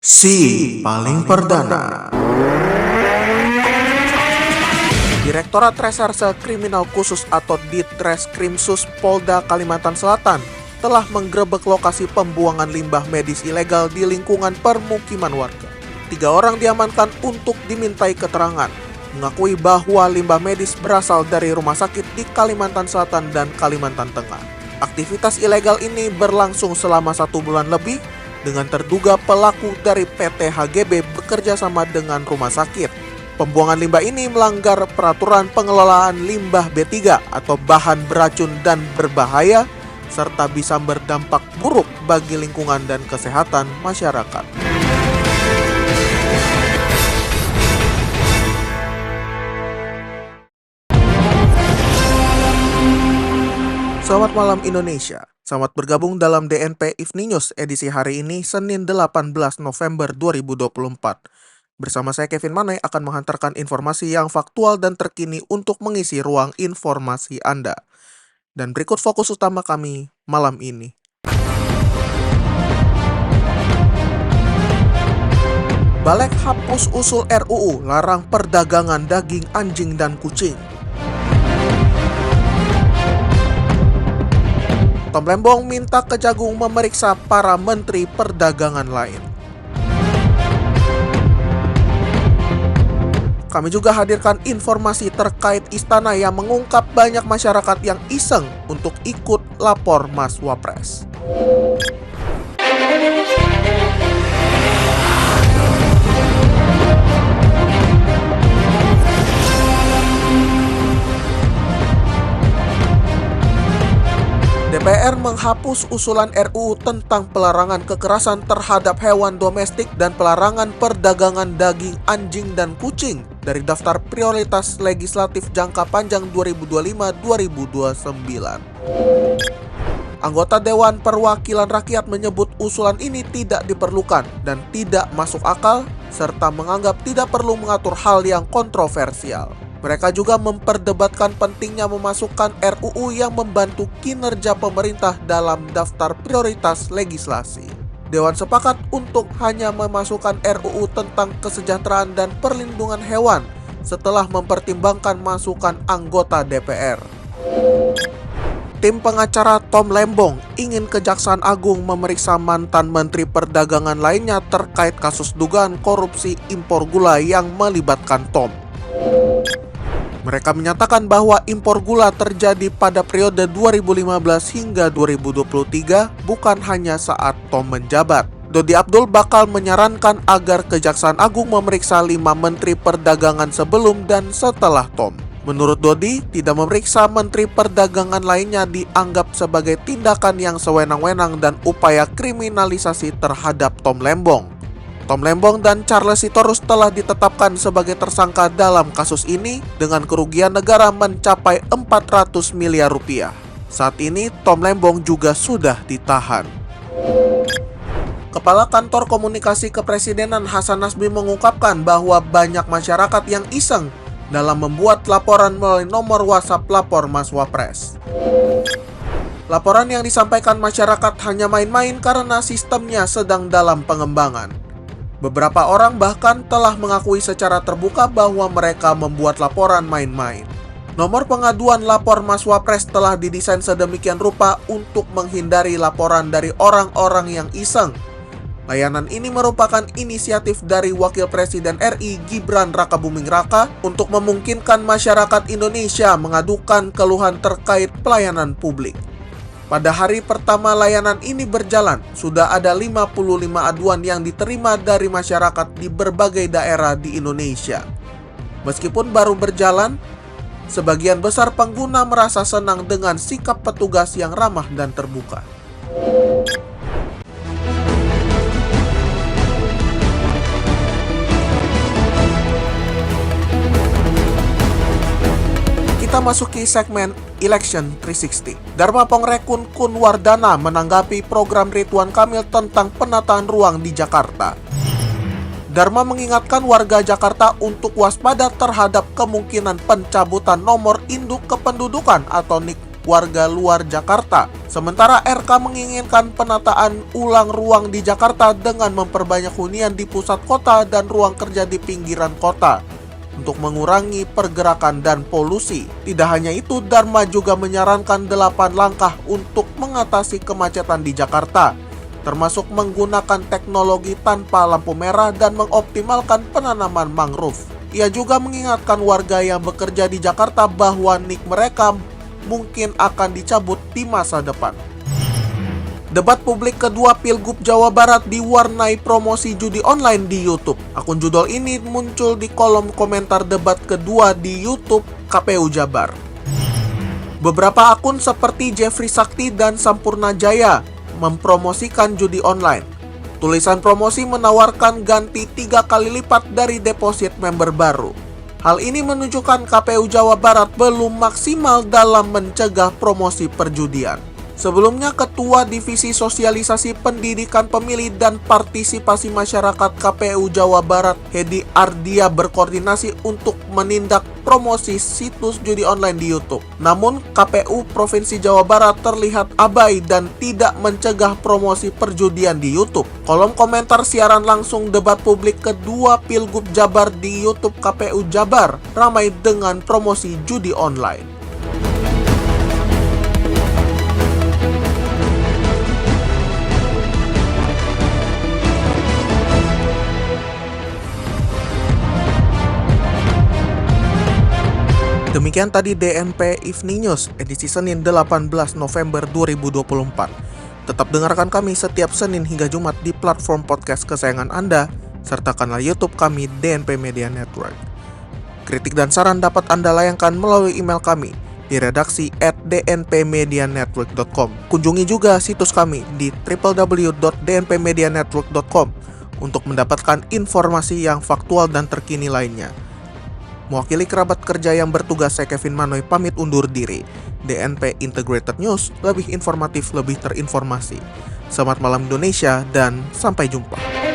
Si paling perdana. Direktorat Reserse Kriminal Khusus atau Ditreskrimsus Polda Kalimantan Selatan telah menggerebek lokasi pembuangan limbah medis ilegal di lingkungan permukiman warga. 3 orang diamankan untuk dimintai keterangan, mengakui bahwa limbah medis berasal dari rumah sakit di Kalimantan Selatan dan Kalimantan Tengah. Aktivitas ilegal ini berlangsung selama 1 bulan lebih dengan terduga pelaku dari PT HGB bekerja sama dengan rumah sakit. Pembuangan limbah ini melanggar peraturan pengelolaan limbah B3 atau bahan beracun dan berbahaya, serta bisa berdampak buruk bagi lingkungan dan kesehatan masyarakat. Selamat malam Indonesia. Selamat bergabung dalam DNP Evening News edisi hari ini, Senin 18 November 2024. Bersama saya Kevin Manai akan menghantarkan informasi yang faktual dan terkini untuk mengisi ruang informasi Anda. Dan berikut fokus utama kami malam ini. Balik hapus usul RUU larang perdagangan daging anjing dan kucing. Tom Lembong minta Kejagung memeriksa para menteri perdagangan lain. Kami juga hadirkan informasi terkait istana yang mengungkap banyak masyarakat yang iseng untuk ikut lapor Mas Wapres. DPR menghapus usulan RUU tentang pelarangan kekerasan terhadap hewan domestik dan pelarangan perdagangan daging anjing dan kucing dari daftar prioritas legislatif jangka panjang 2025-2029. Anggota Dewan Perwakilan Rakyat menyebut usulan ini tidak diperlukan dan tidak masuk akal, serta menganggap tidak perlu mengatur hal yang kontroversial. Mereka juga memperdebatkan pentingnya memasukkan RUU yang membantu kinerja pemerintah dalam daftar prioritas legislasi. Dewan sepakat untuk hanya memasukkan RUU tentang kesejahteraan dan perlindungan hewan setelah mempertimbangkan masukan anggota DPR. Tim pengacara Tom Lembong ingin Kejaksaan Agung memeriksa mantan Menteri Perdagangan lainnya terkait kasus dugaan korupsi impor gula yang melibatkan Tom. Mereka menyatakan bahwa impor gula terjadi pada periode 2015 hingga 2023, bukan hanya saat Tom menjabat. Dodi Abdul bakal menyarankan agar Kejaksaan Agung memeriksa 5 menteri perdagangan sebelum dan setelah Tom. Menurut Dodi, tidak memeriksa menteri perdagangan lainnya dianggap sebagai tindakan yang sewenang-wenang dan upaya kriminalisasi terhadap Tom Lembong. Tom Lembong dan Charles Sitorus telah ditetapkan sebagai tersangka dalam kasus ini dengan kerugian negara mencapai 400 miliar rupiah. Saat ini Tom Lembong juga sudah ditahan. Kepala Kantor Komunikasi Kepresidenan Hasan Nasbi mengungkapkan bahwa banyak masyarakat yang iseng dalam membuat laporan melalui nomor WhatsApp lapor Mas Wapres. Laporan yang disampaikan masyarakat hanya main-main karena sistemnya sedang dalam pengembangan. Beberapa orang bahkan telah mengakui secara terbuka bahwa mereka membuat laporan main-main. Nomor pengaduan lapor Mas Wapres telah didesain sedemikian rupa untuk menghindari laporan dari orang-orang yang iseng. Layanan ini merupakan inisiatif dari Wakil Presiden RI Gibran Rakabuming Raka untuk memungkinkan masyarakat Indonesia mengadukan keluhan terkait pelayanan publik. Pada hari pertama layanan ini berjalan, sudah ada 55 aduan yang diterima dari masyarakat di berbagai daerah di Indonesia. Meskipun baru berjalan, sebagian besar pengguna merasa senang dengan sikap petugas yang ramah dan terbuka. Kita masuki segmen Election 360. Dharma Pongrekun Kunwardana menanggapi program Ridwan Kamil tentang penataan ruang di Jakarta. Dharma mengingatkan warga Jakarta untuk waspada terhadap kemungkinan pencabutan nomor induk kependudukan atau NIK warga luar Jakarta. Sementara RK menginginkan penataan ulang ruang di Jakarta dengan memperbanyak hunian di pusat kota dan ruang kerja di pinggiran kota untuk mengurangi pergerakan dan polusi. Tidak hanya itu, Dharma juga menyarankan 8 langkah untuk mengatasi kemacetan di Jakarta, termasuk menggunakan teknologi tanpa lampu merah dan mengoptimalkan penanaman mangrove. Ia juga mengingatkan warga yang bekerja di Jakarta bahwa nik mereka mungkin akan dicabut di masa depan. Debat publik kedua Pilgub Jawa Barat diwarnai promosi judi online di YouTube. Akun judul ini muncul di kolom komentar debat kedua di YouTube KPU Jabar. Beberapa akun seperti Jeffrey Sakti dan Sampurna Jaya mempromosikan judi online. Tulisan promosi menawarkan ganti 3 kali lipat dari deposit member baru. Hal ini menunjukkan KPU Jawa Barat belum maksimal dalam mencegah promosi perjudian. Sebelumnya, Ketua Divisi Sosialisasi Pendidikan Pemilih dan Partisipasi Masyarakat KPU Jawa Barat, Hedi Ardia, berkoordinasi untuk menindak promosi situs judi online di YouTube. Namun, KPU Provinsi Jawa Barat terlihat abai dan tidak mencegah promosi perjudian di YouTube. Kolom komentar siaran langsung debat publik kedua Pilgub Jabar di YouTube KPU Jabar ramai dengan promosi judi online. Demikian tadi DNP Evening News edisi Senin 18 November 2024. Tetap dengarkan kami setiap Senin hingga Jumat di platform podcast kesayangan Anda, serta kanal YouTube kami DNP Media Network. Kritik dan saran dapat Anda layangkan melalui email kami di redaksi @dnpmedianetwork.com. Kunjungi juga situs kami di www.dnpmedianetwork.com untuk mendapatkan informasi yang faktual dan terkini lainnya. Mewakili kerabat kerja yang bertugas, saya Kevin Manoy pamit undur diri. DNP Integrated News, lebih informatif, lebih terinformasi. Selamat malam Indonesia dan sampai jumpa.